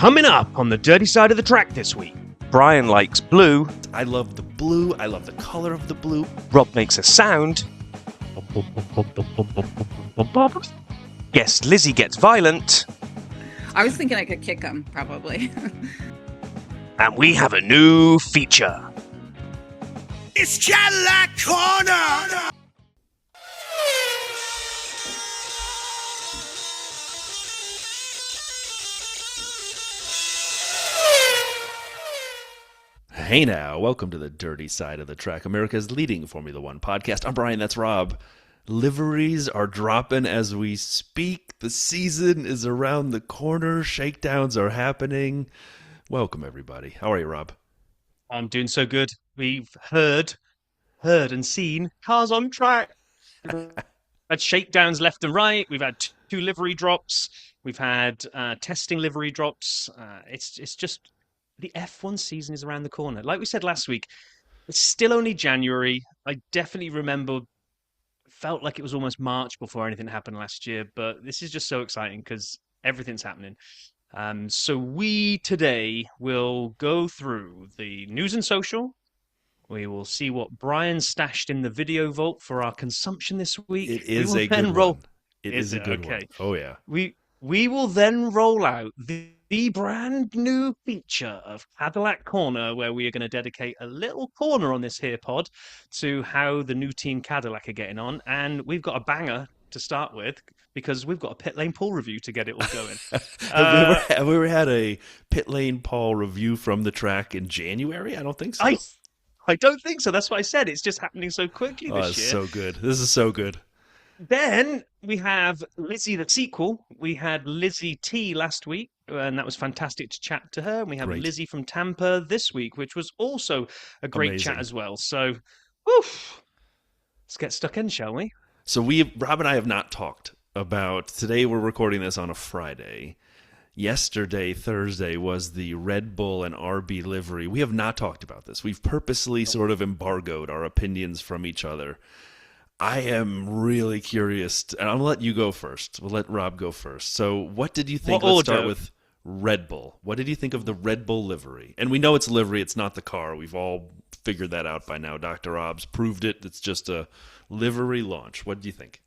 Coming up on the dirty side of the track this week, Brian likes blue. I love the blue. I love the color of the blue. Rob makes a sound. Yes, Lizzie gets violent. I was thinking I could kick him, probably. And we have a new feature. It's Cadillac Corner! Hey now, welcome to the dirty side of the track, America's leading Formula One podcast. I'm Brian, that's Rob. Liveries are dropping as we speak. The season is around the corner. Shakedowns are happening. Welcome, everybody. How are you, Rob? I'm doing so good. We've heard and seen cars on track. Had shakedowns left and right. We've had two livery drops. We've had testing livery drops. It's just the F1 season is around the corner. Like we said last week, it's still only January. I definitely remember, felt like it was almost March before anything happened last year. But this is just so exciting because everything's happening. So we today will go through the news and social. We will see what Brian stashed in the video vault for our consumption this week. It is a good one. It is a good one. Oh, yeah. We will then roll out the brand new feature of Cadillac Corner, where we are going to dedicate a little corner on this here pod to how the new team Cadillac are getting on. And we've got a banger to start with, because we've got a pit lane Paul review to get it all going. Have we ever had a pit lane Paul review from the track in January? I don't think so. I don't think so. That's what I said. It's just happening so quickly this year. It's so good. This is so good. Then we have Lizzie, the sequel. We had Lizzie T last week, and that was fantastic to chat to her. And we have Lizzie from Tampa this week, which was also a great chat as well. So, let's get stuck in, shall we? So Rob and I have not talked about, today we're recording this on a Friday. Yesterday, Thursday, was the Red Bull and RB livery. We have not talked about this. We've purposely sort of embargoed our opinions from each other. I am really curious, and I'm going to let you go first. We'll let Rob go first. So what did you think? Let's start with Red Bull. What did you think of the Red Bull livery? And we know it's livery, it's not the car. We've all figured that out by now. Dr. Obbs proved it. It's just a livery launch. What do you think?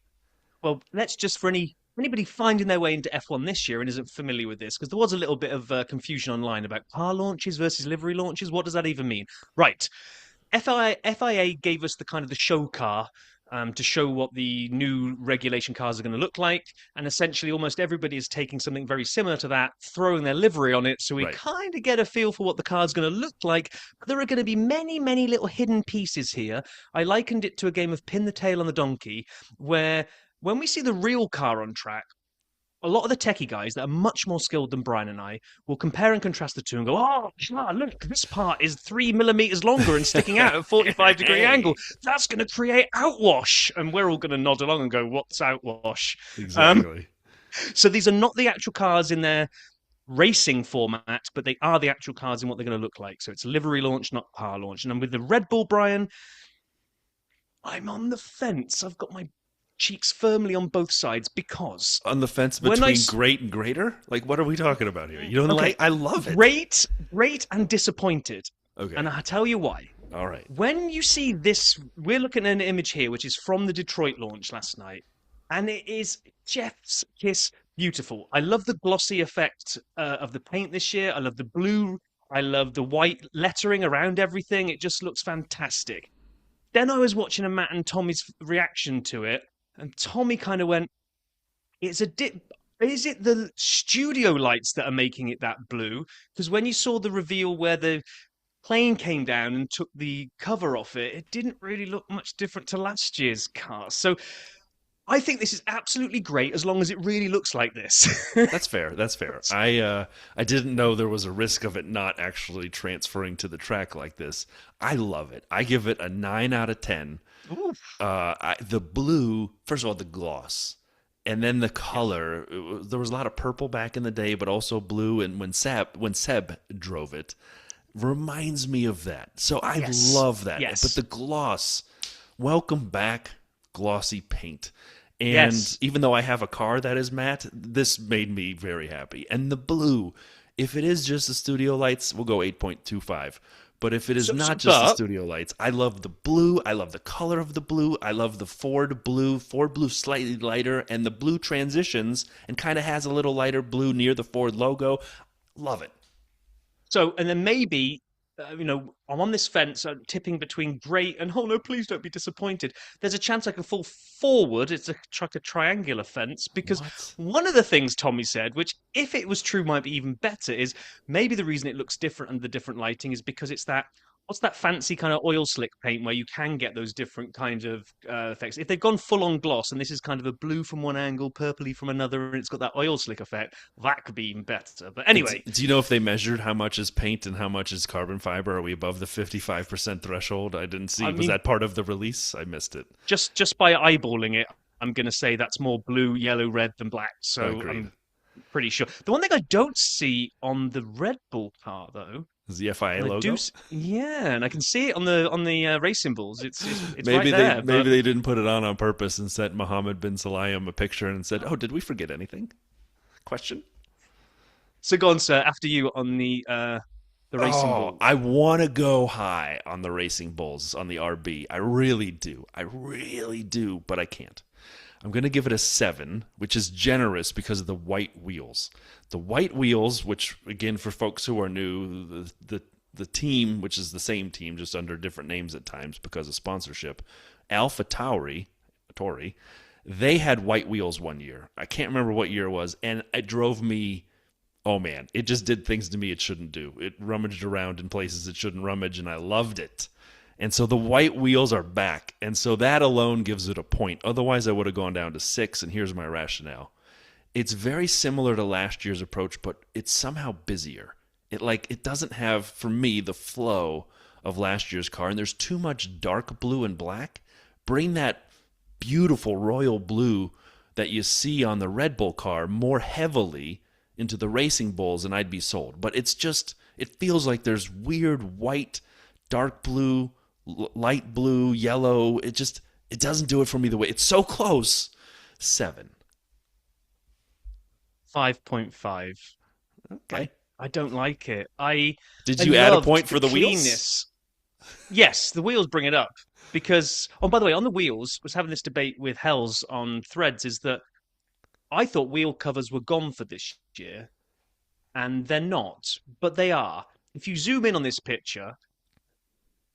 Well, let's just, for anybody finding their way into F1 this year and isn't familiar with this, because there was a little bit of confusion online about car launches versus livery launches. What does that even mean? Right. FIA gave us the show car to show what the new regulation cars are going to look like. And essentially almost everybody is taking something very similar to that, throwing their livery on it. So we kind of get a feel for what the car's going to look like. But there are going to be many, many little hidden pieces here. I likened it to a game of pin the tail on the donkey, where when we see the real car on track, a lot of the techie guys that are much more skilled than Brian and I will compare and contrast the two and go, look, this part is 3 millimeters longer and sticking out at a 45-degree angle. That's going to create outwash. And we're all going to nod along and go, what's outwash? Exactly. So these are not the actual cars in their racing format, but they are the actual cars in what they're going to look like. So it's livery launch, not car launch. And with the Red Bull, Brian, I'm on the fence. I've got my cheeks firmly on both sides, because on the fence between great and greater? Like, what are we talking about here? You don't like? I love it. Great and disappointed. Okay. And I'll tell you why. All right. When you see this, we're looking at an image here, which is from the Detroit launch last night. And it is Jeff's kiss beautiful. I love the glossy effect of the paint this year. I love the blue. I love the white lettering around everything. It just looks fantastic. Then I was watching Matt and Tommy's reaction to it. And Tommy kind of went, is it the studio lights that are making it that blue? Because when you saw the reveal where the plane came down and took the cover off it, it didn't really look much different to last year's car. So I think this is absolutely great as long as it really looks like this. That's fair. I didn't know there was a risk of it not actually transferring to the track like this. I love it. I give it a 9 out of 10. The blue, first of all, the gloss, and then the color. There was a lot of purple back in the day, but also blue. And when Seb drove it, reminds me of that. So I love that. Yes. But the gloss, welcome back, glossy paint. And even though I have a car that is matte, this made me very happy. And the blue If it is just the studio lights, we'll go 8.25. But if it is not just the but studio lights, I love the blue. I love the color of the blue. I love the Ford blue. Ford blue slightly lighter, and the blue transitions and kind of has a little lighter blue near the Ford logo. Love it. So, and then maybe, I'm on this fence, tipping between great and, oh no, please don't be disappointed. There's a chance I can fall forward. It's like a triangular fence because What? one of the things Tommy said, which if it was true might be even better, is maybe the reason it looks different under the different lighting is because it's what's that fancy kind of oil slick paint where you can get those different kinds of effects. If they've gone full on gloss and this is kind of a blue from one angle, purpley from another, and it's got that oil slick effect, that could be even better. But anyway. Do you know if they measured how much is paint and how much is carbon fiber? Are we above the 55% threshold? I didn't see. Was that part of the release? I missed it. Just by eyeballing it, I'm going to say that's more blue, yellow, red than black. So Agreed. I'm pretty sure. The one thing I don't see on the Red Bull car, though, is the FIA logo? Yeah, and I can see it on the race symbols. It's maybe right there. Maybe they didn't put it on purpose and sent Mohammed bin Sulayem a picture and said, "Oh, did we forget anything?" Question. So go on, sir. After you on the racing bull. I want to go high on the racing bulls on the RB. I really do, but I can't. I'm going to give it a 7, which is generous because of the white wheels. The white wheels, which, again, for folks who are new, the team, which is the same team, just under different names at times because of sponsorship, Alpha Tauri, they had white wheels one year. I can't remember what year it was, and it drove me, oh man, it just did things to me it shouldn't do. It rummaged around in places it shouldn't rummage, and I loved it. And so the white wheels are back. And so that alone gives it a point. Otherwise, I would have gone down to 6, and here's my rationale. It's very similar to last year's approach, but it's somehow busier. It doesn't have, for me, the flow of last year's car, and there's too much dark blue and black. Bring that beautiful royal blue that you see on the Red Bull car more heavily into the racing bulls, and I'd be sold. But it feels like there's weird white, dark blue, light blue, yellow. It doesn't do it for me the way it's so close. 7. 5.5. Okay. I don't like it. Did you add a point for the wheels? Keenness. Yes, the wheels bring it up because. Oh, by the way, on the wheels, was having this debate with Hells on Threads. Is that I thought wheel covers were gone for this year, and they're not, but they are. If you zoom in on this picture,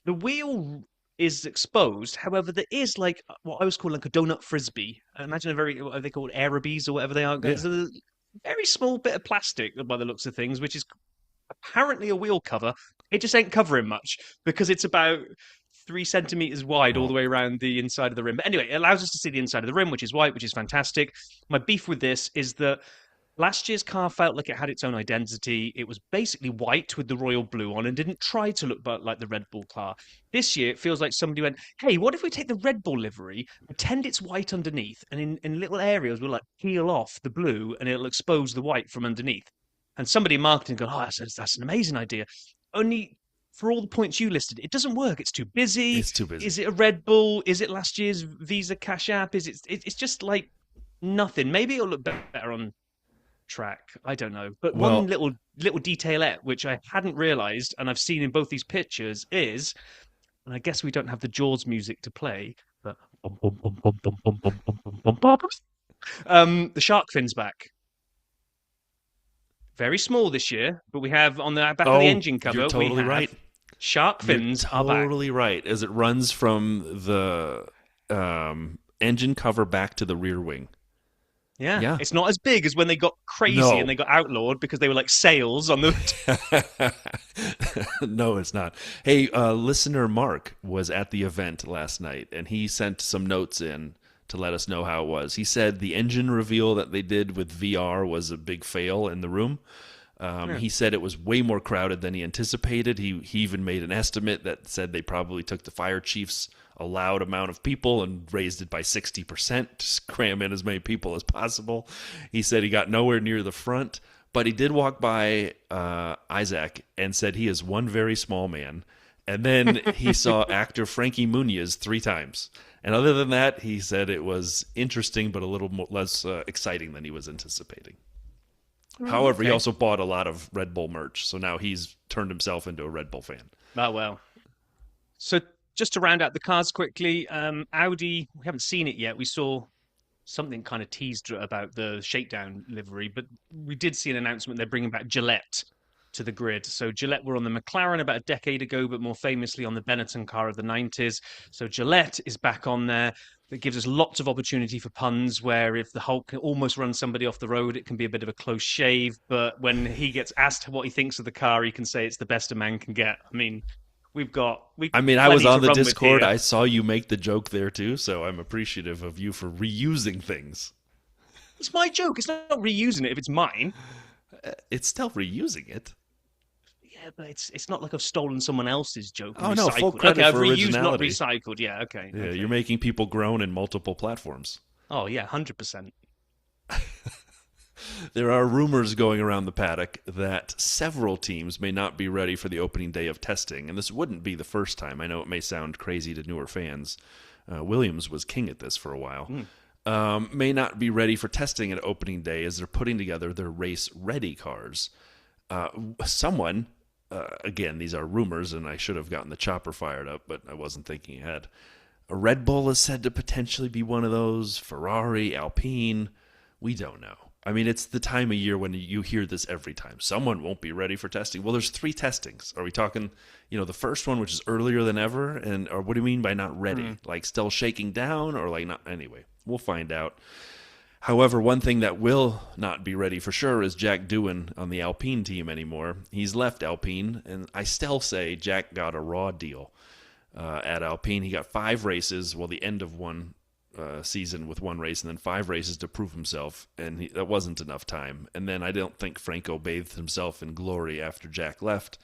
the wheel is exposed. However, there is like what I was calling like a donut frisbee. I imagine what are they called, Arabies or whatever they are. Yeah. It's a very small bit of plastic by the looks of things, which is apparently a wheel cover. It just ain't covering much because it's about 3 centimeters wide all the way around the inside of the rim. But anyway, it allows us to see the inside of the rim, which is white, which is fantastic. My beef with this is that last year's car felt like it had its own identity. It was basically white with the royal blue on and didn't try to look like the Red Bull car. This year, it feels like somebody went, hey, what if we take the Red Bull livery, pretend it's white underneath, and in little areas we'll like peel off the blue and it'll expose the white from underneath. And somebody in marketing go, oh, that's an amazing idea. Only for all the points you listed, it doesn't work. It's too busy. It's too busy. Is it a Red Bull? Is it last year's Visa Cash App? It's just like nothing. Maybe it'll look better on track. I don't know. But one little detailette, which I hadn't realized, and I've seen in both these pictures, is, and I guess we don't have the Jaws music to play, but the shark fin's back. Very small this year, but we have on the back of the engine cover. You're totally right. Shark fins are back. Totally right. As it runs from the engine cover back to the rear wing. Yeah. It's not as big as when they got crazy and they got outlawed because they were like sails on the... No, it's not. Hey, listener Mark was at the event last night, and he sent some notes in to let us know how it was. He said the engine reveal that they did with VR was a big fail in the room. He said it was way more crowded than he anticipated. He even made an estimate that said they probably took the fire chief's allowed amount of people and raised it by 60% to cram in as many people as possible. He said he got nowhere near the front, but he did walk by Isaac and said he is one very small man. And then he saw actor Frankie Muniz 3 times. And other than that, he said it was interesting, but a little less exciting than he was anticipating. However, he Okay. also bought a lot of Red Bull merch, so now he's turned himself into a Red Bull fan. Oh, well. So just to round out the cars quickly, Audi, we haven't seen it yet. We saw something kind of teased about the shakedown livery, but we did see an announcement they're bringing back Gillette to the grid. So Gillette were on the McLaren about a decade ago, but more famously on the Benetton car of the 90s. So Gillette is back on there. That gives us lots of opportunity for puns where if the Hulk can almost run somebody off the road, it can be a bit of a close shave. But when he gets asked what he thinks of the car, he can say it's the best a man can get. I mean, we've I mean, I was plenty on to the run with Discord. here. I saw you make the joke there too, so I'm appreciative of you for reusing things. It's my joke. It's not reusing it if it's mine. It's still reusing it. Yeah, but it's not like I've stolen someone else's joke. And Oh, no, full recycled. credit Okay, I've for reused, not originality. recycled. Yeah, okay. Yeah, Okay. you're making people groan in multiple platforms. Oh yeah, 100%. There are rumors going around the paddock that several teams may not be ready for the opening day of testing, and this wouldn't be the first time. I know it may sound crazy to newer fans. Williams was king at this for a while. May not be ready for testing at opening day as they're putting together their race-ready cars. Someone, again, these are rumors, and I should have gotten the chopper fired up, but I wasn't thinking ahead. A Red Bull is said to potentially be one of those. Ferrari, Alpine, we don't know. I mean, it's the time of year when you hear this every time. Someone won't be ready for testing. Well, there's 3 testings. Are we talking, the first one, which is earlier than ever? Or what do you mean by not ready? Like still shaking down or like not? Anyway, we'll find out. However, one thing that will not be ready for sure is Jack Doohan on the Alpine team anymore. He's left Alpine, and I still say Jack got a raw deal at Alpine. He got 5 races, the end of one season with 1 race, and then 5 races to prove himself, and that wasn't enough time. And then I don't think Franco bathed himself in glory after Jack left,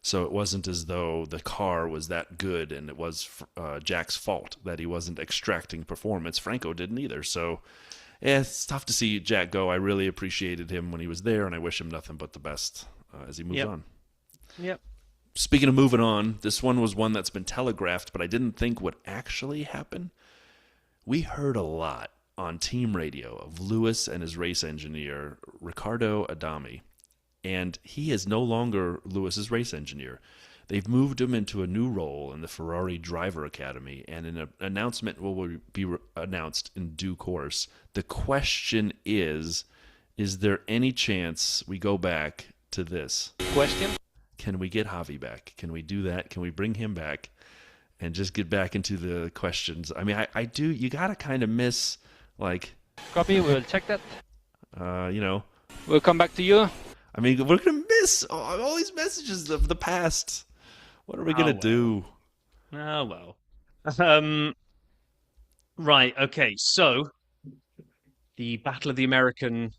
so it wasn't as though the car was that good, and it was Jack's fault that he wasn't extracting performance. Franco didn't either, so yeah, it's tough to see Jack go. I really appreciated him when he was there, and I wish him nothing but the best as he moves on. Yep. Speaking of moving on, this one was one that's been telegraphed, but I didn't think would actually happen. We heard a lot on team radio of Lewis and his race engineer, Riccardo Adami, and he is no longer Lewis's race engineer. They've moved him into a new role in the Ferrari Driver Academy, and an announcement will be announced in due course. The question is there any chance we go back to this? Question? Can we get Javi back? Can we do that? Can we bring him back and just get back into the questions? I mean, I do. You got to kind of miss, like, Copy, we'll check that. We'll come back to you. I mean, we're going to miss all these messages of the past. What are we going to do? Oh, well. Right, okay, so the Battle of the American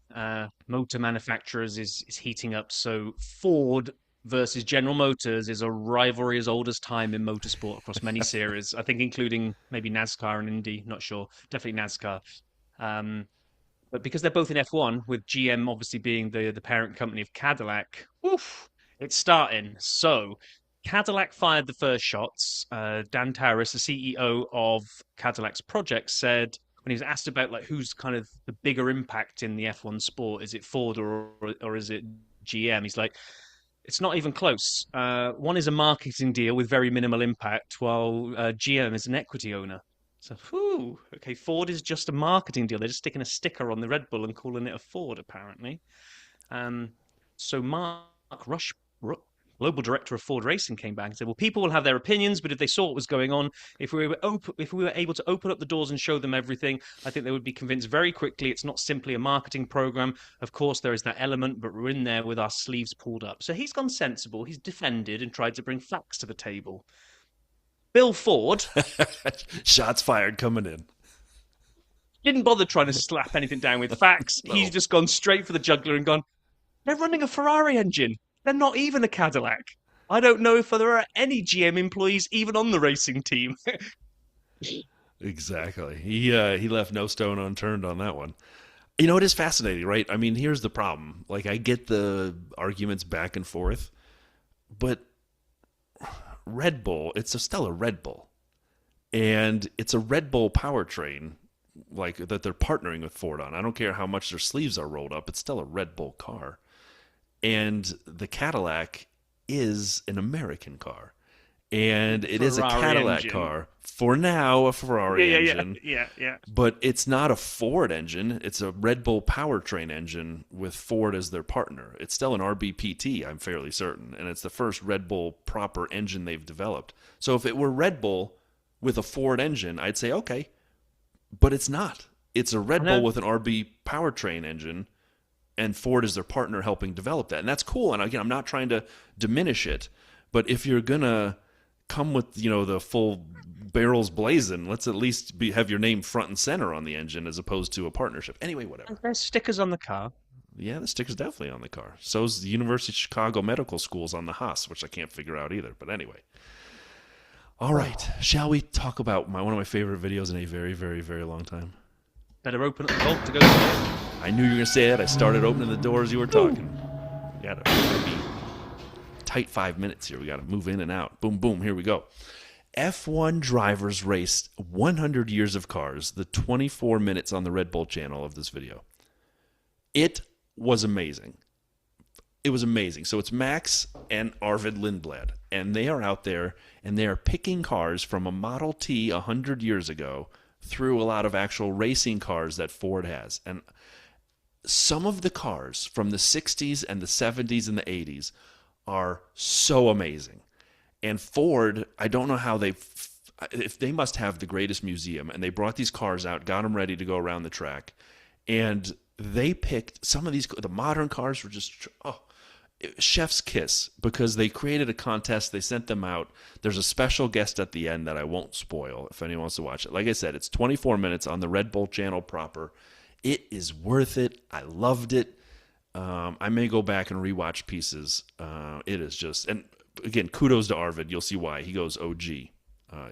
motor manufacturers is heating up. So Ford versus General Motors is a rivalry as old as time in motorsport across many series, I think including maybe NASCAR and Indy, not sure, definitely NASCAR. But because they're both in F1, with GM obviously being the parent company of Cadillac, it's starting. So Cadillac fired the first shots. Dan Towers, the CEO of Cadillac's project, said when he was asked about like who's kind of the bigger impact in the F1 sport, is it Ford or is it GM? He's like, it's not even close. One is a marketing deal with very minimal impact, while GM is an equity owner. So, okay, Ford is just a marketing deal. They're just sticking a sticker on the Red Bull and calling it a Ford, apparently. So Mark Rush, global director of Ford Racing, came back and said, well, people will have their opinions, but if they saw what was going on, if we were able to open up the doors and show them everything, I think they would be convinced very quickly it's not simply a marketing program. Of course, there is that element, but we're in there with our sleeves pulled up. So he's gone sensible. He's defended and tried to bring facts to the table. Bill Ford Shots fired coming in. didn't bother trying to slap anything down with facts. No. He's just gone straight for the jugular and gone, they're running a Ferrari engine. They're not even a Cadillac. I don't know if there are any GM employees even on the racing team. Exactly. He left no stone unturned on that one. It is fascinating, right? I mean, here's the problem. Like, I get the arguments back and forth, but Red Bull, it's still a Red Bull. And it's a Red Bull powertrain. like that they're partnering with Ford on. I don't care how much their sleeves are rolled up; it's still a Red Bull car. And the Cadillac is an American car, and it is a Ferrari Cadillac engine. car for now, a Ferrari engine. Yeah. But it's not a Ford engine. It's a Red Bull powertrain engine with Ford as their partner. It's still an RBPT, I'm fairly certain, and it's the first Red Bull proper engine they've developed. So if it were Red Bull with a Ford engine, I'd say okay, but it's not. It's a Red Bull with an RB powertrain engine, and Ford is their partner helping develop that. And that's cool. And again, I'm not trying to diminish it, but if you're going to come with, the full barrels blazing, let's at least have your name front and center on the engine as opposed to a partnership. Anyway, whatever. There's stickers on the car. Yeah, the sticker's definitely on the car. So's the University of Chicago Medical School's on the Haas, which I can't figure out either. But anyway. All right. Shall we talk about one of my favorite videos in a very, very, very long time? Better open up the vault to go to. I knew you were going to say that. I started opening the door as you were talking. We got to be tight 5 minutes here. We got to move in and out. Boom, boom. Here we go. F1 drivers raced 100 years of cars, the 24 minutes on the Red Bull channel of this video. It was amazing. It was amazing. So it's Max and Arvid Lindblad, and they are out there, and they are picking cars from a Model T 100 years ago through a lot of actual racing cars that Ford has. And some of the cars from the 60s and the 70s and the 80s are so amazing. And Ford, I don't know how if they must have the greatest museum, and they brought these cars out, got them ready to go around the track, and they picked some of these, the modern cars were just, chef's kiss, because they created a contest, they sent them out. There's a special guest at the end that I won't spoil if anyone wants to watch it. Like I said, it's 24 minutes on the Red Bull channel proper. It is worth it. I loved it. I may go back and rewatch pieces. It is just, and again, kudos to Arvid. You'll see why. He goes OG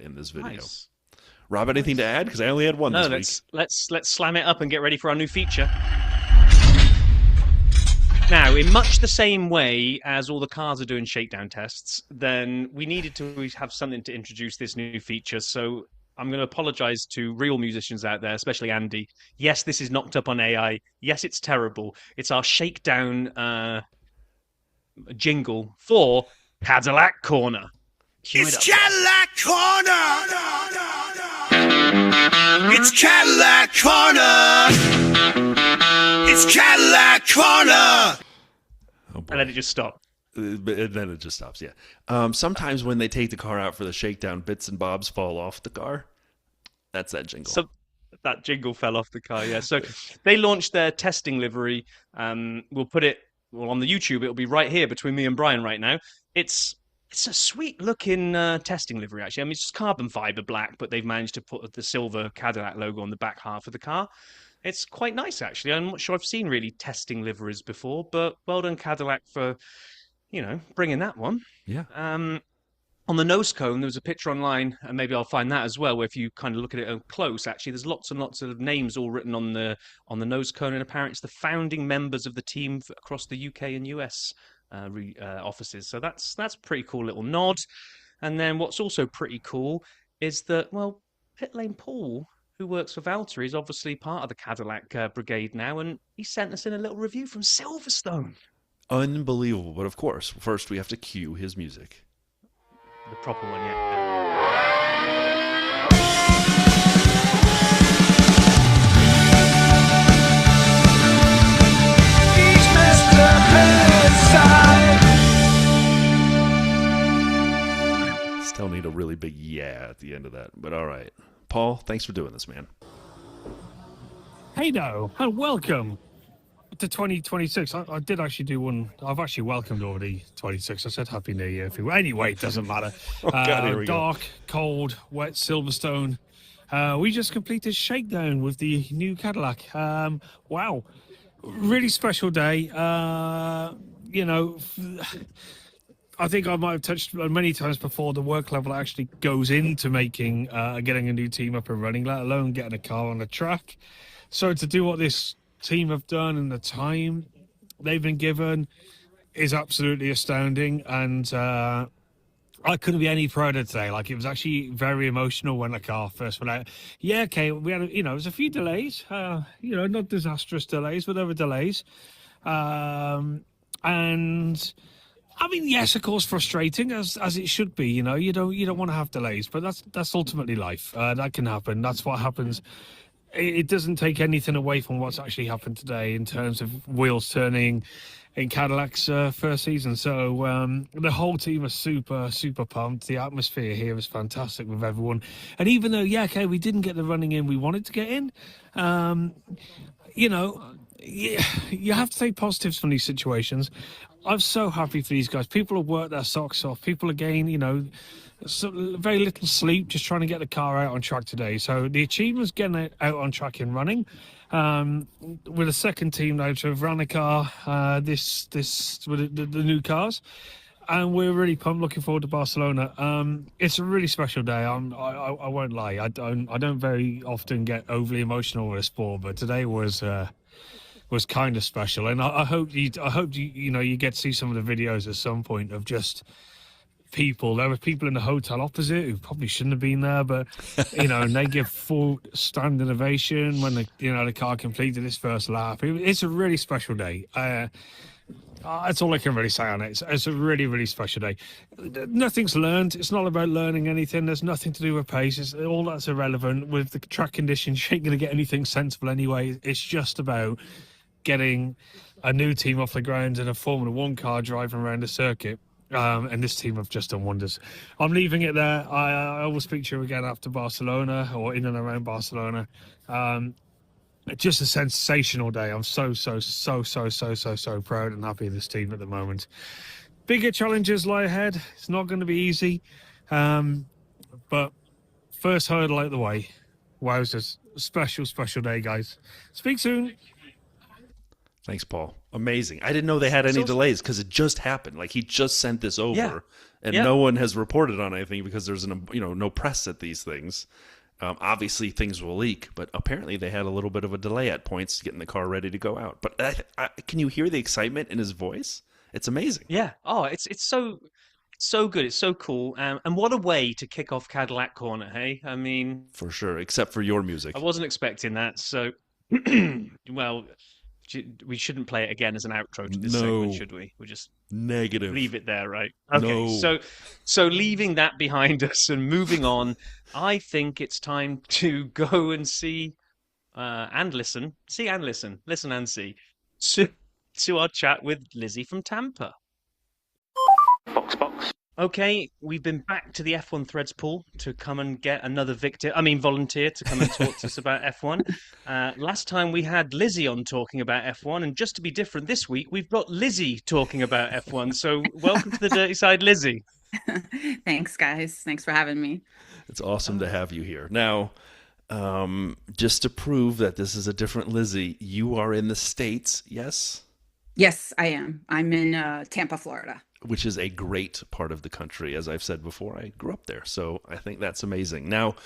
in this video. Nice. Rob, anything to add? Because I only had one this week. Let's slam it up and get ready for our new feature. Now, in much the same way as all the cars are doing shakedown tests, then we needed to have something to introduce this new feature. So I'm going to apologize to real musicians out there, especially Andy. Yes, this is knocked up on AI. Yes, it's terrible. It's our shakedown jingle for Cadillac Corner. It's Cadillac Corner! It's Cadillac Corner! It's Cadillac Corner! Oh, boy. And then it just stopped. And then it just stops, yeah. Sometimes when they take the car out for the shakedown, bits and bobs fall off the car. That's that jingle. So that jingle fell off the car, yeah. So they launched their testing livery. We'll put it on the YouTube. It'll be right here between me and Brian right now. It's a sweet looking testing livery, actually. I mean, it's just carbon fiber black, but they've managed to put the silver Cadillac logo on the back half of the car. It's quite nice, actually. I'm not sure I've seen really testing liveries before, but well done, Cadillac, for bringing that one. Yeah. On the nose cone, there was a picture online, and maybe I'll find that as well, where if you kind of look at it up close, actually, there's lots and lots of names all written on the nose cone, and apparently it's the founding members of the team across the UK and US offices. So that's pretty cool little nod. And then what's also pretty cool is that, well, Pit Lane Paul, who works for Valtteri, is obviously part of the Cadillac brigade now, and he sent us in a little review from Silverstone. Unbelievable. But of course, first we have to cue his music. The proper one, yeah. He's Mr. Bedside. Still need a really big yeah at the end of that. But all right. Paul, thanks for doing this, man. Hey now, and welcome to 2026. I did actually do one. I've actually welcomed already 26. I said Happy New Year. Anyway, it doesn't matter. God, here we go. Dark, cold, wet Silverstone. We just completed shakedown with the new Cadillac. Wow. Really special day. I think I might have touched many times before the work level actually goes into making, getting a new team up and running, let alone getting a car on the track. So to do what this team have done and the time they've been given is absolutely astounding. And I I couldn't be any prouder today. Like, it was actually very emotional when the car first went out. Yeah, okay, we had, it was a few delays. Not disastrous delays, but there were delays. And I mean, yes, of course, frustrating as it should be. You don't want to have delays, but that's ultimately life. That can happen. That's what happens. It doesn't take anything away from what's actually happened today in terms of wheels turning in Cadillac's first season. So the whole team are super, super pumped. The atmosphere here is fantastic with everyone. And even though, we didn't get the running in we wanted to get in, you have to take positives from these situations. I'm so happy for these guys. People have worked their socks off. People again, very little sleep, just trying to get the car out on track today. So the achievement's getting it out on track and running. With a second team now to have run a car, this with the new cars, and we're really pumped. Looking forward to Barcelona. It's a really special day. I won't lie. I don't very often get overly emotional with a sport, but today was kind of special. And I hope you get to see some of the videos at some point of just people. There were people in the hotel opposite who probably shouldn't have been there, but and they give full standing ovation when the car completed its first lap. It's a really special day. That's all I can really say on it. It's a really, really special day. Nothing's learned. It's not about learning anything. There's nothing to do with pace. All that's irrelevant. With the track conditions, you ain't going to get anything sensible anyway. It's just about getting a new team off the ground and a Formula One car driving around the circuit. And this team have just done wonders. I'm leaving it there. I will speak to you again after Barcelona or in and around Barcelona. Just a sensational day. I'm so proud and happy of this team at the moment. Bigger challenges lie ahead. It's not going to be easy. But first hurdle out the way. Wowzers. Special day, guys. Speak soon. Thanks, Paul. Amazing. I didn't know they had any delays because it just happened. Like, he just sent this over, and no one has reported on anything because there's no press at these things. Obviously, things will leak, but apparently they had a little bit of a delay at points getting the car ready to go out. But can you hear the excitement in his voice? It's amazing. Yeah. Oh, it's so good. It's so cool. And what a way to kick off Cadillac Corner, hey? I mean, For sure, except for your music. I wasn't expecting that. So, well, we shouldn't play it again as an outro to this segment, should we? We'll just Negative. leave it there, right? Okay. No. So leaving that behind us and moving on, I think it's time to go and see and listen and see to our chat with Lizzie from Tampa. Box. Okay, we've been back to the F1 Threads pool to come and get another volunteer to come and talk to us about F1. Last time we had Lizzie on talking about F1, and just to be different this week, we've got Lizzie talking about F1. So welcome to the Dirty Side, Lizzie. Thanks, guys. Thanks for having me. It's awesome to have you here. Now, just to prove that this is a different Lizzie, you are in the States, yes? Yes, I am. I'm in Tampa, Florida. Which is a great part of the country. As I've said before, I grew up there, so I think that's amazing. Now,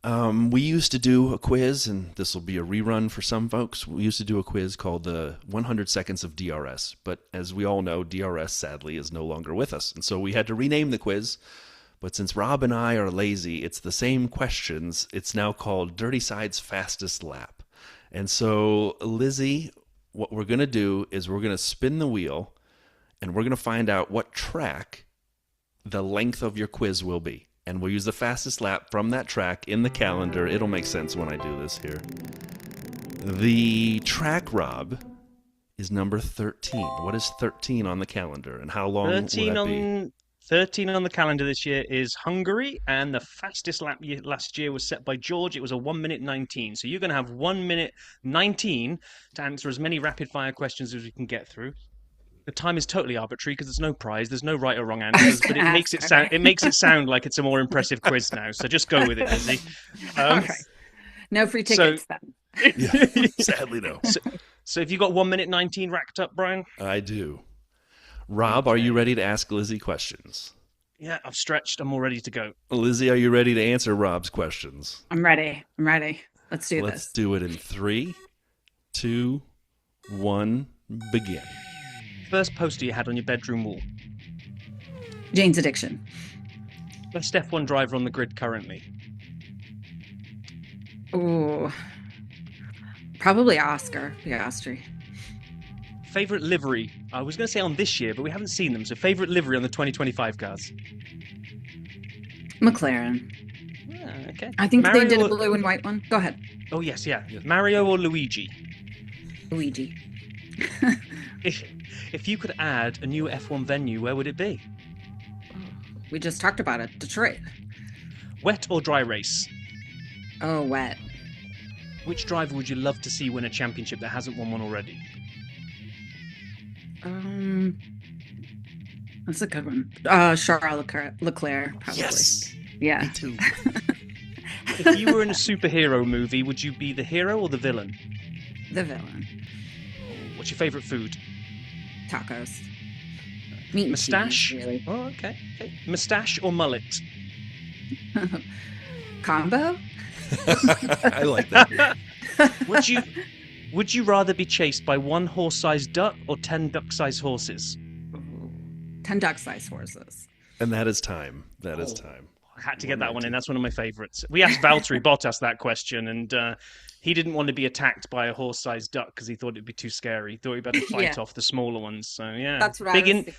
we used to do a quiz, and this will be a rerun for some folks. We used to do a quiz called the 100 Seconds of DRS, but as we all know, DRS sadly is no longer with us, and so we had to rename the quiz. But since Rob and I are lazy, it's the same questions. It's now called Dirty Side's Fastest Lap. And so, Lizzie, what we're going to do is we're going to spin the wheel, and we're going to find out what track the length of your quiz will be. And we'll use the fastest lap from that track in the calendar. It'll make sense when I do this here. The track, Rob, is number 13. What is 13 on the calendar, and how long will that be? 13 on the calendar this year is Hungary, and the fastest lap last year was set by George. It was a 1 minute 19. So you're going to have 1 minute 19 to answer as many rapid-fire questions as we can get through. The time is totally arbitrary because there's no prize, there's no right or wrong answers, but it makes it sound like it's a more impressive quiz now. So just go with it, Lizzie. All right. No free tickets then. Yeah, sadly no. So have you got 1 minute 19 racked up, Brian? I do. Rob, are you ready to ask Lizzie questions? Yeah, I've stretched. I'm all ready to go. Lizzie, are you ready to answer Rob's questions? I'm ready. Let's do this. Let's do it in 3, 2, 1, begin. First poster you had on your bedroom wall? Jane's Addiction. Best F1 driver on the grid currently. Oh, probably Oscar Piastri. Favorite livery? I was going to say on this year, but we haven't seen them. So favorite livery on the 2025 cars? McLaren. Okay. I think they did a Mario blue and white one. Go ahead. Oh, yes, yeah. Mario or Luigi? Luigi. If you could add a new F1 venue, where would it be? We just talked about it. Detroit. Wet or dry race? Oh, wet. Which driver would you love to see win a championship that hasn't won one already? That's a good one. Charles Leclerc, probably. Yes. Yeah. Me too. If you were in a superhero movie, would you be the hero or the villain? The villain. What's your favorite food? Tacos. Meat and Mustache? cheese, really. Oh, okay. Mustache or mullet? Combo? I like that. Would you rather be chased by one horse-sized duck or 10 duck-sized horses? 10 duck-sized horses. And that is time. That is time. I had to get that one in. That's one of my favorites. We asked Valtteri Bottas that question, and he didn't want to be attacked by a horse-sized duck because he thought it'd be too scary. He thought he'd better fight off the smaller ones. So yeah, that's what I was thinking.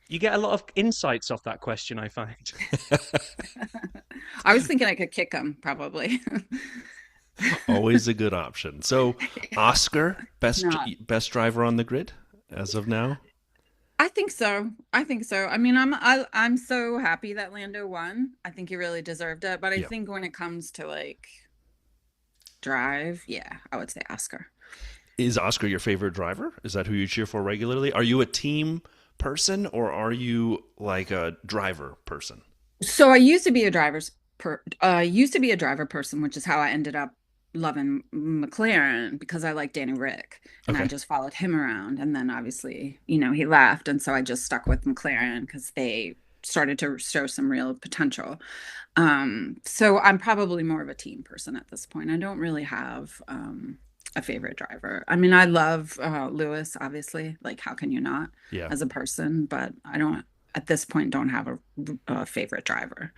You get a lot of insights off that question, I find. I was thinking I could kick him, probably. Always a good option. So, Oscar, best driver on the grid as of now. I think so. I mean, I'm so happy that Lando won. I think he really deserved it. But I think when it comes to like drive, I would say Oscar. Is Oscar your favorite driver? Is that who you cheer for regularly? Are you a team person or are you like a driver person? So I used to be a driver person, which is how I ended up loving McLaren because I like Danny Rick and I just followed him around. And then obviously, he left. And so I just stuck with McLaren because they started to show some real potential. So I'm probably more of a team person at this point. I don't really have a favorite driver. I mean, I love Lewis, obviously. Like, how can you not as a person? But I don't, at this point, don't have a favorite driver.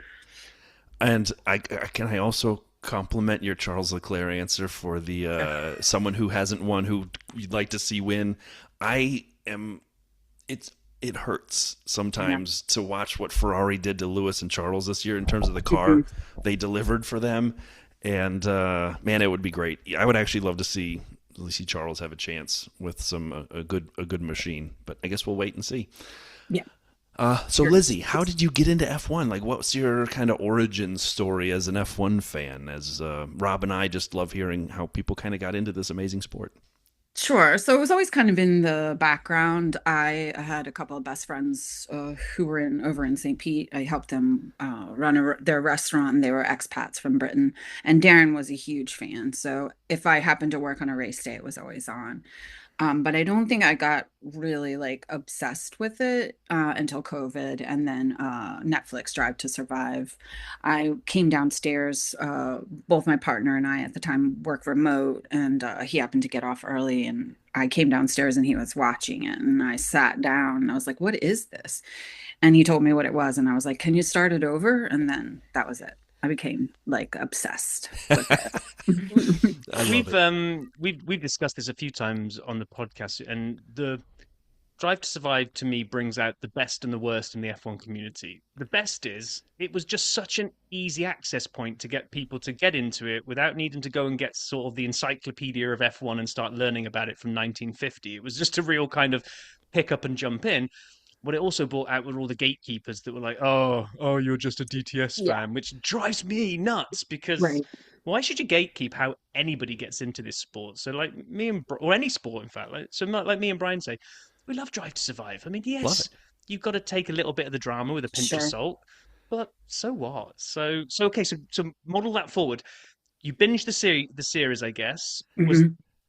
And I also compliment your Charles Leclerc answer for the someone who hasn't won who you'd like to see win. It hurts sometimes to watch what Ferrari did to Lewis and Charles this year in terms of the car they delivered for them. And man, it would be great. I would actually love to see Charles have a chance with a good machine, but I guess we'll wait and see. Yeah. So Lizzie, how did you get into F1? Like, what's your kind of origin story as an F1 fan? As Rob and I just love hearing how people kind of got into this amazing sport. Sure. So it was always kind of in the background. I had a couple of best friends who were over in St. Pete. I helped them run their restaurant. And they were expats from Britain. And Darren was a huge fan. So if I happened to work on a race day, it was always on. But I don't think I got really like obsessed with it until COVID and then Netflix Drive to Survive. I came downstairs, both my partner and I at the time worked remote, and he happened to get off early, and I came downstairs and he was watching it, and I sat down and I was like, what is this? And he told me what it was, and I was like, can you start it over? And then that was it. I became like obsessed with it. We've discussed this a few times on the podcast, and the Drive to Survive to me brings out the best and the worst in the F1 community. The best is it was just such an easy access point to get people to get into it without needing to go and get sort of the encyclopedia of F1 and start learning about it from 1950. It was just a real kind of pick up and jump in. What it also brought out were all the gatekeepers that were like, oh, you're just a DTS fan, which drives me nuts because why should you gatekeep how anybody gets into this sport? So like or any sport, in fact, like me and Brian say, we love Drive to Survive. I mean, yes, you've got to take a little bit of the drama with a pinch of salt, but so what? So model that forward. You binged the series, I guess.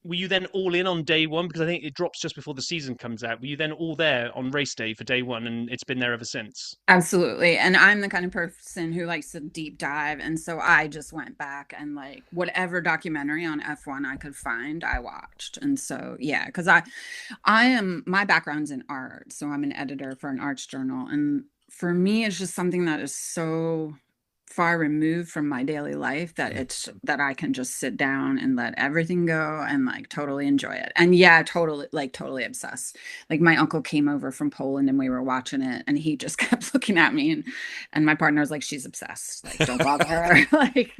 Were you then all in on day one? Because I think it drops just before the season comes out. Were you then all there on race day for day one, and it's been there ever since? Absolutely. And I'm the kind of person who likes to deep dive. And so I just went back and like whatever documentary on F1 I could find, I watched. And so, yeah, because my background's in art. So I'm an editor for an arts journal. And for me, it's just something that is so far removed from my daily life that it's that I can just sit down and let everything go and like totally enjoy it. And yeah, totally like totally obsessed. Like my uncle came over from Poland and we were watching it and he just kept looking at me and my partner was like, she's obsessed. Like, don't bother her. Like,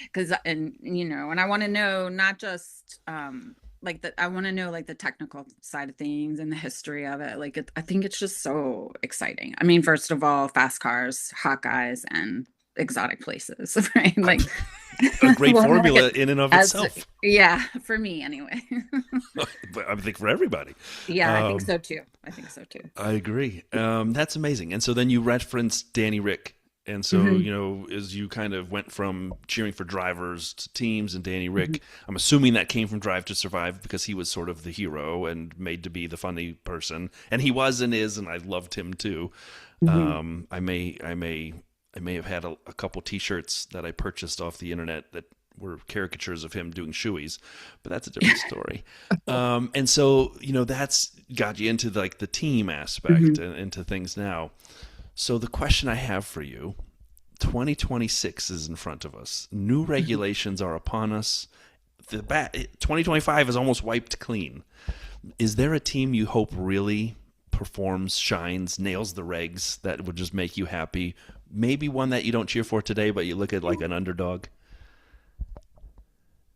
because and you know, and I want to know not just like the I want to know like the technical side of things and the history of it. Like I think it's just so exciting. I mean, first of all, fast cars, hot guys, and exotic places, right? Like A great well, formula in and of itself. yeah, for me anyway. But I think for everybody. Yeah, I think so too. I think so too. I agree. That's amazing. And so then you referenced Danny Rick. And so, you know, as you kind of went from cheering for drivers to teams and Danny Rick, I'm assuming that came from Drive to Survive because he was sort of the hero and made to be the funny person. And he was and is, and I loved him too. I may have had a couple T-shirts that I purchased off the internet that were caricatures of him doing shoeies, but that's a different story. And so, you know, that's got you into like the team aspect and into things now. So the question I have for you, 2026 is in front of us. New regulations are upon us. 2025 is almost wiped clean. Is there a team you hope really performs, shines, nails the regs that would just make you happy? Maybe one that you don't cheer for today, but you look at like an underdog?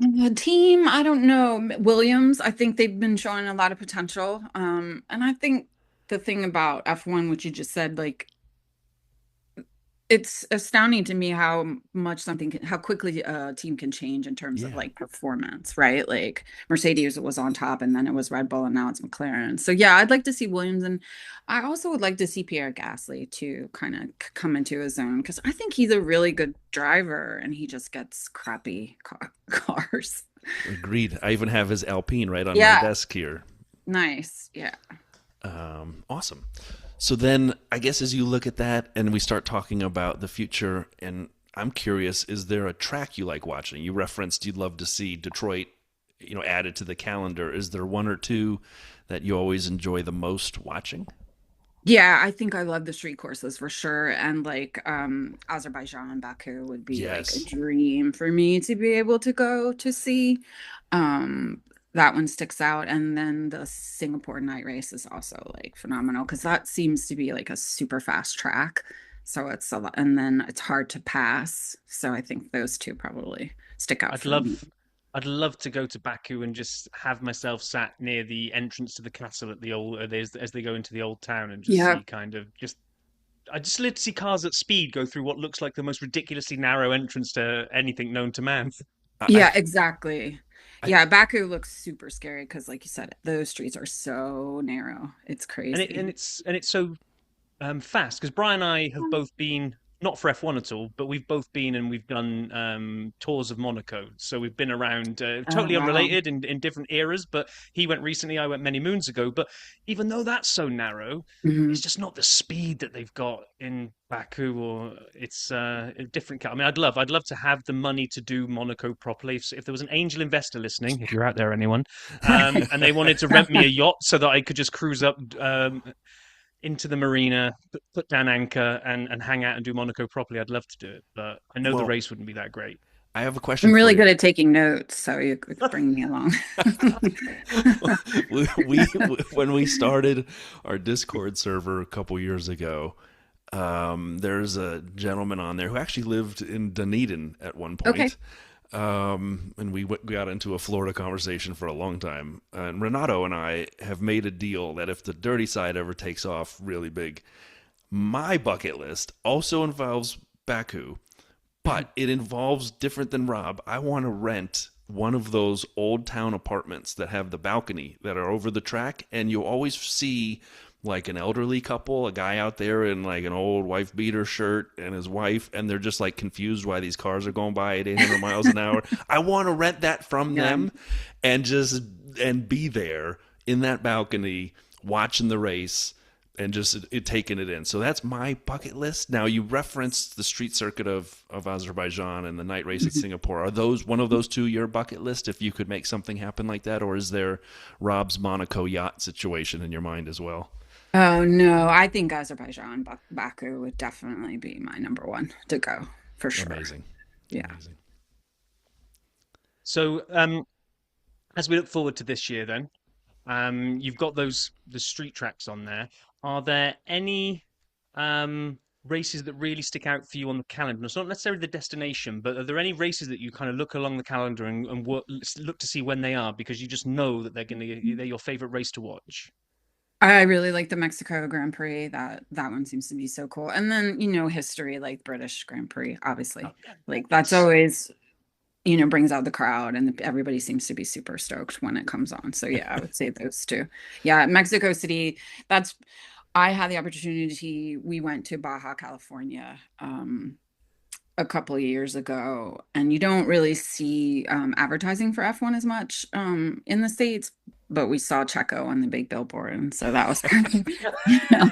The team, I don't know. Williams, I think they've been showing a lot of potential. And I think the thing about F1, which you just said, like, it's astounding to me how much how quickly a team can change in terms of like performance, right? Like Mercedes was on top and then it was Red Bull and now it's McLaren. So yeah, I'd like to see Williams, and I also would like to see Pierre Gasly to kind of come into his own because I think he's a really good driver and he just gets crappy cars. Agreed. I even have his Alpine right on my desk here. Nice. Yeah. Awesome. So then I guess as you look at that and we start talking about the future, and I'm curious, is there a track you like watching? You referenced you'd love to see Detroit, you know, added to the calendar. Is there one or two that you always enjoy the most watching? Yeah, I think I love the street courses for sure. And like Azerbaijan and Baku would be like a dream for me to be able to go to see. That one sticks out. And then the Singapore night race is also like phenomenal because that seems to be like a super fast track. So it's a lot, and then it's hard to pass. So I think those two probably stick out. I'd love to go to Baku and just have myself sat near the entrance to the castle at the old as they go into the old town and just see kind of just. I just live to see cars at speed go through what looks like the most ridiculously narrow entrance to anything known to man. Yeah, exactly. Yeah, Baku looks super scary because, like you said, those streets are so narrow. It's crazy, and it's so fast because Brian and I have both been not for F1 at all, but we've both been and we've done tours of Monaco. So we've been around totally unrelated in different eras. But he went recently, I went many moons ago. But even though that's so narrow, it's just not the speed that they've got in Baku, or it's a different. I mean, I'd love to have the money to do Monaco properly. If there was an angel investor listening, if you're out there, anyone, and they wanted to rent me a yacht so that I could just cruise up into the marina, put down anchor, and hang out and do Monaco properly, I'd love to do it. But I know the race wouldn't be that great. I have a question. I'm really good at taking notes, so you could bring me along. When we started our Discord server a couple years ago, there's a gentleman on there who actually lived in Dunedin at one point. Okay. And we got into a Florida conversation for a long time. And Renato and I have made a deal that if the dirty side ever takes off really big, my bucket list also involves Baku, but it involves different than Rob. I want to rent one of those old town apartments that have the balcony that are over the track, and you'll always see like an elderly couple, a guy out there in like an old wife beater shirt and his wife, and they're just like confused why these cars are going by at 800 miles an hour. I want to rent that from them and be there in that balcony watching the race and just taking it in. So that's my bucket list. Now, you referenced the street circuit of Azerbaijan and the night race at Singapore. Are those one of those two your bucket list if you could make something happen like that? Or is there Rob's Monaco yacht situation in your mind as well? Oh no, I think Azerbaijan, Baku would definitely be my number one to go for sure. Amazing. Yeah. Amazing. So, as we look forward to this year, then, you've got the street tracks on there. Are there any races that really stick out for you on the calendar? It's not necessarily the destination, but are there any races that you kind of look along the calendar and look to see when they are because you just know that they're your favorite race to watch? I really like the Mexico Grand Prix. That one seems to be so cool. And then, history like British Grand Prix, Oh, obviously. yeah. Like that's Yes. always, brings out the crowd and everybody seems to be super stoked when it comes on. So yeah, I would say those two. Yeah, Mexico City, that's I had the opportunity. We went to Baja California a couple of years ago, and you don't really see advertising for F1 as much in the States, but we saw Checo on the big billboard, and so that was kind of, you know,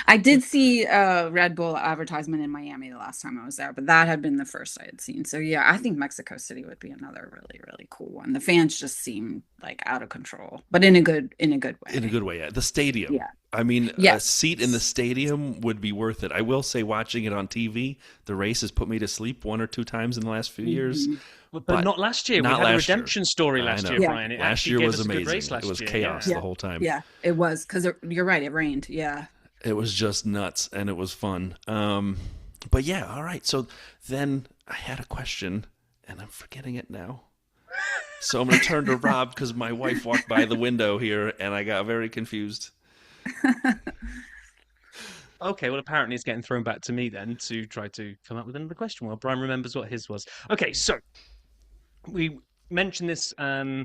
I did see a Red Bull advertisement in Miami the last time I was there, but that had been the first I had seen. So yeah, I think Mexico City would be another really, really cool one. The fans just seem like out of control, but in a good In a way. good way, yeah. The stadium. Yeah. I mean, a Yes. seat in the stadium would be worth it. I will say, watching it on TV, the race has put me to sleep one or two times in the last few years, Mhm. But but not last year. We not had a last year. redemption story I last know. year, Yeah. Brian. It Last actually year gave was us a good amazing. race It was last year. chaos Yeah. the whole time. Yeah, it was because you're right, it rained. Yeah. It was just nuts, and it was fun. But yeah, all right. So then I had a question, and I'm forgetting it now. So I'm going to turn to Rob because my wife walked by the window here, and I got very confused. Okay, well, apparently it's getting thrown back to me then to try to come up with another question while Brian remembers what his was. Okay, so we mentioned this. So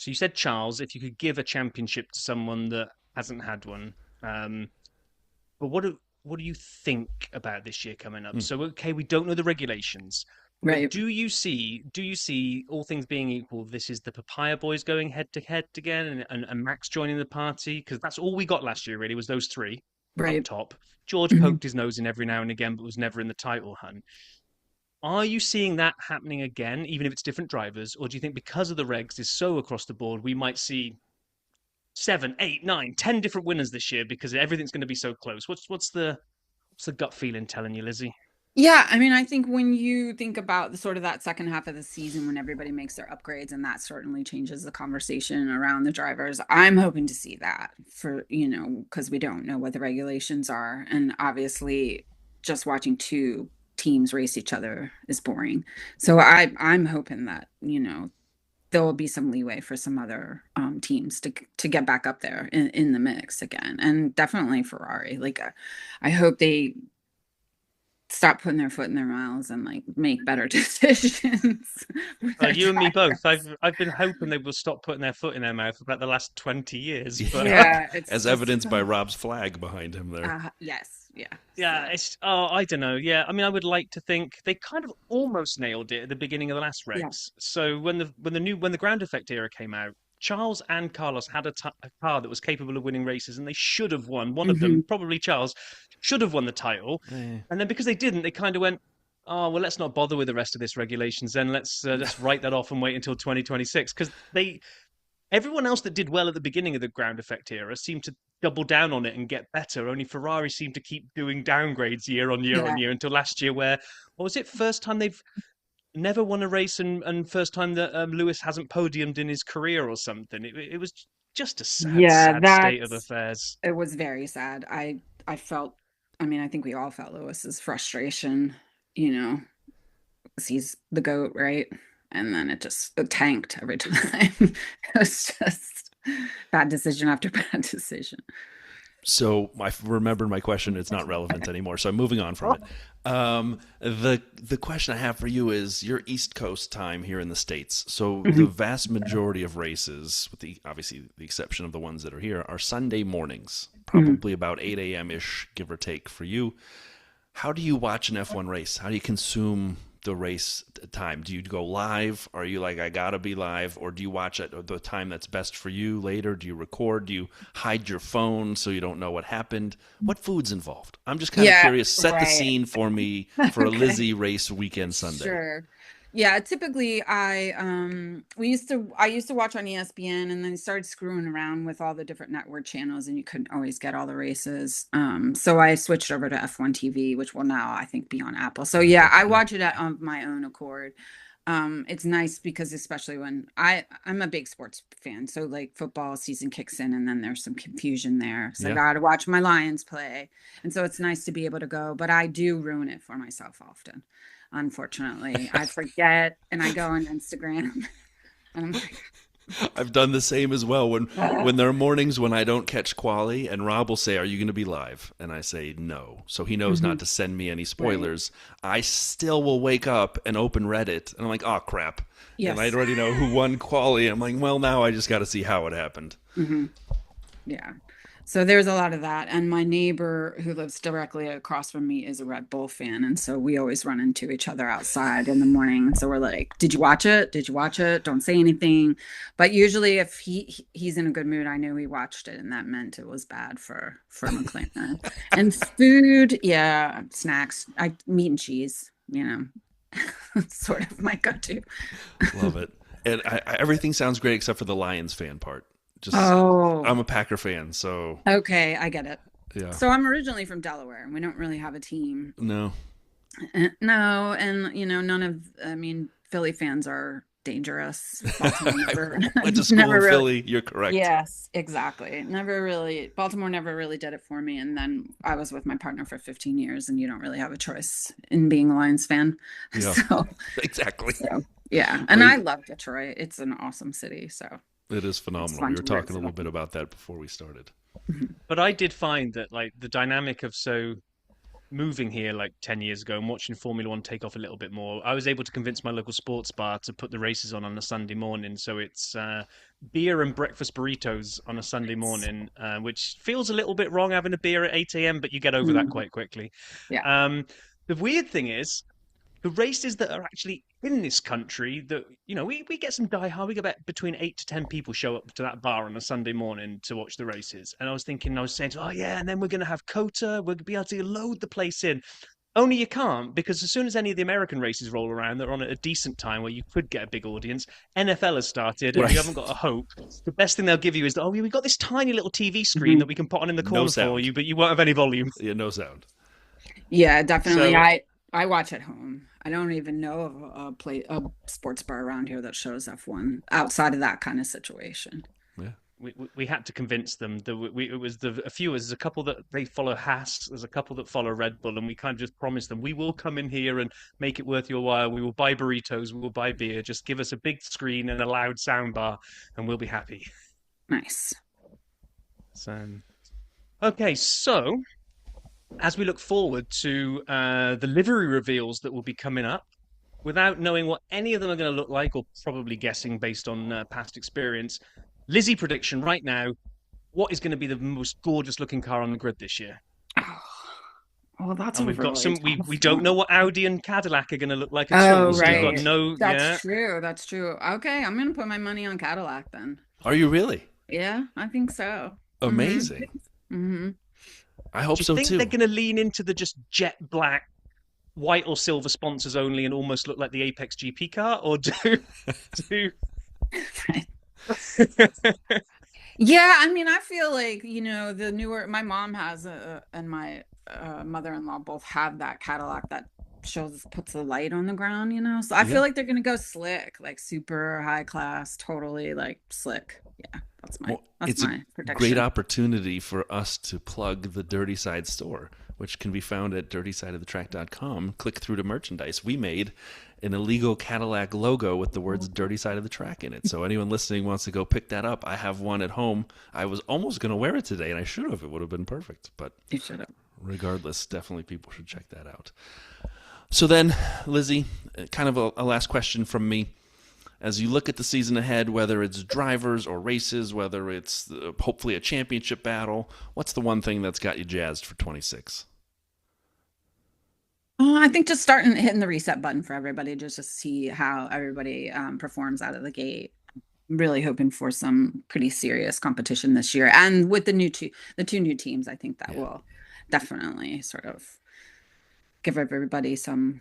you said Charles, if you could give a championship to someone that hasn't had one, um, but what do you think about this year coming up? Hmm. So okay, we don't know the regulations, but Right. do you see all things being equal, this is the Papaya Boys going head to head again, and Max joining the party because that's all we got last year really was those three up Right. top. George Mhm. poked his nose in every now and again, but was never in the title hunt. Are you seeing that happening again, even if it's different drivers, or do you think because of the regs is so across the board, we might see seven, eight, nine, 10 different winners this year because everything's going to be so close? What's the gut feeling telling you, Lizzie? Yeah, I mean, I think when you think about the sort of that second half of the season when everybody makes their upgrades, and that certainly changes the conversation around the drivers, I'm hoping to see that for, because we don't know what the regulations are. And obviously, just watching two teams race each other is boring. So I'm hoping that, there will be some leeway for some other teams to get back up there in the mix again. And definitely Ferrari. Like, I hope they stop putting their foot in their mouths and like make better decisions with their You and me both. drivers. I've been hoping they will stop putting their foot in their mouth for about the last 20 years, but Yeah, Yeah, it's as just evidenced by Rob's flag behind him there. yes, yeah. yeah, So it's I don't know. Yeah, I mean, I would like to think they kind of almost nailed it at the beginning of the last yeah, regs. So when the ground effect era came out, Charles and Carlos had a car that was capable of winning races, and they should have won. One of them, hmm probably Charles, should have won the title, Eh. and then because they didn't, they kind of went, "Oh well, let's not bother with the rest of this regulations. Then let's write that off and wait until 2026." Because everyone else that did well at the beginning of the ground effect era seemed to double down on it and get better. Only Ferrari seemed to keep doing downgrades year on year on yeah, year until last year, where what was it? First time they've never won a race, and first time that Lewis hasn't podiumed in his career or something. It was just a sad, yeah. sad state of That's affairs. It was very sad. I felt. I mean, I think we all felt Lewis's frustration. You know, 'cause he's the goat, right? And then it tanked every time. It was just bad decision after bad decision. So I remembered my question. It's not relevant anymore, so I'm moving on from it. The question I have for you is your East Coast time here in the States. So the Mhm. vast majority of races, with the obviously the exception of the ones that are here, are Sunday mornings, Mhm. probably about 8 a.m. ish, give or take, for you. How do you watch an F1 race? How do you consume the race time? Do you go live? Are you like, I gotta be live? Or do you watch at the time that's best for you later? Do you record? Do you hide your phone so you don't know what happened? What food's involved? I'm just kind of Yeah, curious. Set the right. scene for me for a Okay. Lizzie race weekend Sunday. Sure. Yeah, typically I used to watch on ESPN and then started screwing around with all the different network channels and you couldn't always get all the races. So I switched over to F1 TV, which will now I think be on Apple. So yeah, I watch it on my own accord. It's nice because especially when I'm a big sports fan, so like football season kicks in and then there's some confusion there. So I Yeah. gotta watch my Lions play. And so it's nice to be able to go, but I do ruin it for myself often. Unfortunately, I forget and I go on Instagram and I'm like, I've done the same as well. When there are mornings when I don't catch quali, and Rob will say, "Are you going to be live?" And I say no, so he knows not to send me any spoilers. I still will wake up and open Reddit, and I'm like, "Oh crap!" And I yes. already know who won quali. I'm like, "Well, now I just got to see how it happened." Hmm. Yeah. So there's a lot of that. And my neighbor who lives directly across from me is a Red Bull fan. And so we always run into each other outside in the morning. And so we're like, did you watch it? Did you watch it? Don't say anything. But usually if he's in a good mood, I knew he watched it and that meant it was bad for McLaren. And food, yeah, snacks. Meat and cheese, sort of my go-to. Love it. And everything sounds great except for the Lions fan part. Just Oh, I'm a Packer fan, so okay, I get it. yeah. So I'm originally from Delaware, and we don't really have a team. No. No, and I mean, Philly fans are dangerous. Baltimore never, Went to school never in really. Philly. You're correct. Yes, exactly. Baltimore never really did it for me. And then I was with my partner for 15 years, and you don't really have a choice in being a Lions fan. Yeah. So, Exactly. yeah. And I love Detroit. It's an awesome city. So It is it's phenomenal. fun We were to root talking a for little bit them. about that before we started. But I did find that like the dynamic of moving here like 10 years ago and watching Formula One take off a little bit more, I was able to convince my local sports bar to put the races on a Sunday morning. So it's beer and breakfast burritos on a Sunday Nice. morning, which feels a little bit wrong having a beer at 8 a.m., but you get over that Mhm. quite quickly. Yeah. The weird thing is, the races that are actually in this country that we get some diehard. We get about between 8 to 10 people show up to that bar on a Sunday morning to watch the races. And I was saying, oh yeah, and then we're going to have Cota. We're going to be able to load the place in. Only you can't, because as soon as any of the American races roll around, they're on at a decent time where you could get a big audience. NFL has started, and Right. you haven't got a hope. The best thing they'll give you is, oh, we've got this tiny little TV screen that Mhm. we can put on in the No corner for sound. you, but you won't have any volume. Yeah, no sound. Yeah, definitely. So I watch at home. I don't even know of a sports bar around here that shows F1 outside of that kind of situation. Yeah. we had to convince them that it was a few. There's a couple that they follow Haas. There's a couple that follow Red Bull, and we kind of just promised them we will come in here and make it worth your while. We will buy burritos. We will buy beer. Just give us a big screen and a loud sound bar, and we'll be happy. Nice. So, okay, so as we look forward to the livery reveals that will be coming up, without knowing what any of them are going to look like, or probably guessing based on past experience, Lizzie prediction right now: what is going to be the most gorgeous looking car on the grid this year? Oh, well, that's And a we've got really we tough don't know one. what Audi and Cadillac are going to look like at Oh, all. So we've got right. no, yeah. That's true. That's true. Okay, I'm gonna put my money on Cadillac then. Are you really? Yeah, I think so. Amazing. Mm-hmm. I hope Do you so think too. they're going to lean into the just jet black, white or silver sponsors only, and almost look like the Apex GP car, or do Yeah, I mean, I feel like, the newer, my mom has and my mother-in-law both have that Cadillac that puts the light on the ground, So I Yeah. feel like they're gonna go slick, like super high class, totally like slick. Yeah, Well, that's it's a my great prediction. opportunity for us to plug the Dirty Side store, which can be found at dirtysideofthetrack.com. Click through to merchandise. We made an illegal Cadillac logo with the words Dirty Side of the Track in it. So anyone listening wants to go pick that up. I have one at home. I was almost going to wear it today, and I should have. It would have been perfect. But You should have. regardless, definitely people should check that out. So then, Lizzie, kind of a last question from me. As you look at the season ahead, whether it's drivers or races, whether it's hopefully a championship battle, what's the one thing that's got you jazzed for 26? I think just hitting the reset button for everybody, just to see how everybody performs out of the gate. Really hoping for some pretty serious competition this year, and with the two new teams, I think that will definitely sort of give everybody some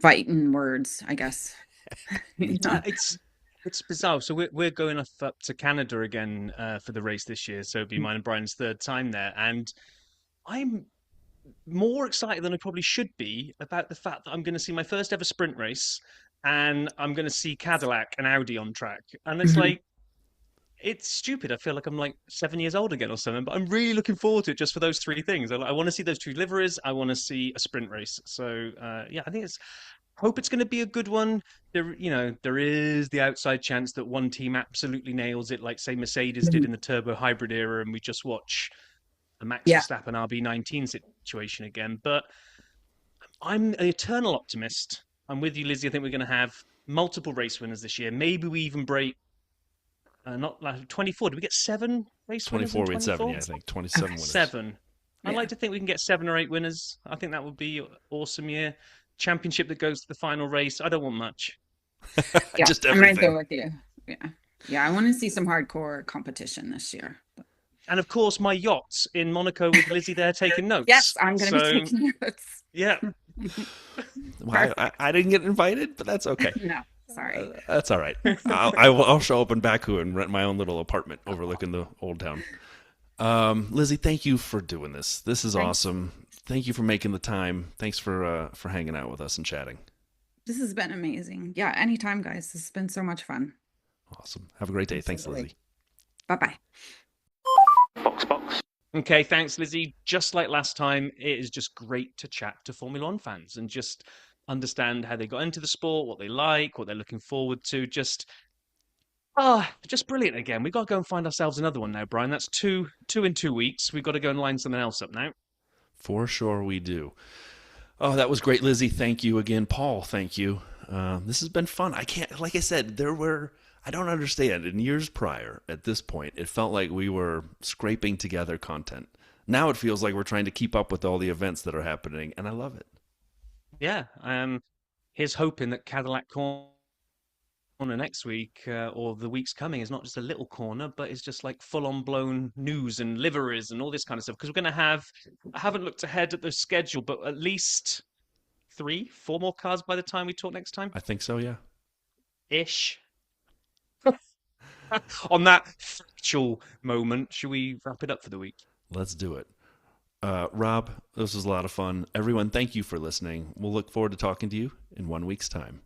fighting words, I guess. It's bizarre. So we're going up to Canada again for the race this year. So it'll be mine and Brian's third time there, and I'm more excited than I probably should be about the fact that I'm going to see my first ever sprint race, and I'm going to see Cadillac and Audi on track, and it's Mhm. like. It's stupid. I feel like I'm like 7 years old again or something, but I'm really looking forward to it just for those three things. I want to see those two liveries. I want to see a sprint race. So yeah, I think it's hope it's going to be a good one. There is the outside chance that one team absolutely nails it, like say Mercedes did Mhm. in the turbo hybrid era, and we just watch the Max Yeah. Verstappen RB19 situation again. But I'm an eternal optimist. I'm with you, Lizzie. I think we're going to have multiple race winners this year. Maybe we even break not like 24. Did we get 7 race winners in 24, we had 7, 24? yeah, I think. 27 Okay. winners. 7. I Yeah. like to think we can get 7 or 8 winners. I think that would be an awesome year. Championship that goes to the final race. I don't want much. Yeah. Just I'm right there everything. with you. Yeah. Yeah. I want to see some hardcore competition this year. And of course, my yachts in Monaco with Lizzie there taking Yes, notes. I'm going to be So, taking notes. yeah. Well, I didn't get invited, but that's okay. No, sorry. That's all right. I'll show up in Baku and rent my own little apartment overlooking the old town. Lizzie, thank you for doing this. This is Thanks. awesome. Thank you for making the time. Thanks for hanging out with us and chatting. This has been amazing. Yeah, anytime, guys. This has been so much fun. Awesome. Have a great day. Thanks, Absolutely. Lizzie. Bye-bye. Okay, thanks, Lizzie. Just like last time, it is just great to chat to Formula One fans and just understand how they got into the sport, what they like, what they're looking forward to. Just brilliant again. We've got to go and find ourselves another one now, Brian. That's two in 2 weeks. We've got to go and line something else up now. For sure we do. Oh, that was great, Lizzie. Thank you again. Paul, thank you. This has been fun. Like I said, I don't understand. In years prior, at this point, it felt like we were scraping together content. Now it feels like we're trying to keep up with all the events that are happening, and I love it. Yeah. Here's hoping that Cadillac Corner next week or the weeks coming is not just a little corner, but it's just like full on blown news and liveries and all this kind of stuff. Because we're going to have, I haven't looked ahead at the schedule, but at least 3, 4 more cars by the time we talk next time I think so, yeah. ish. On that factual moment, should we wrap it up for the week? Let's do it. Rob, this was a lot of fun. Everyone, thank you for listening. We'll look forward to talking to you in 1 week's time.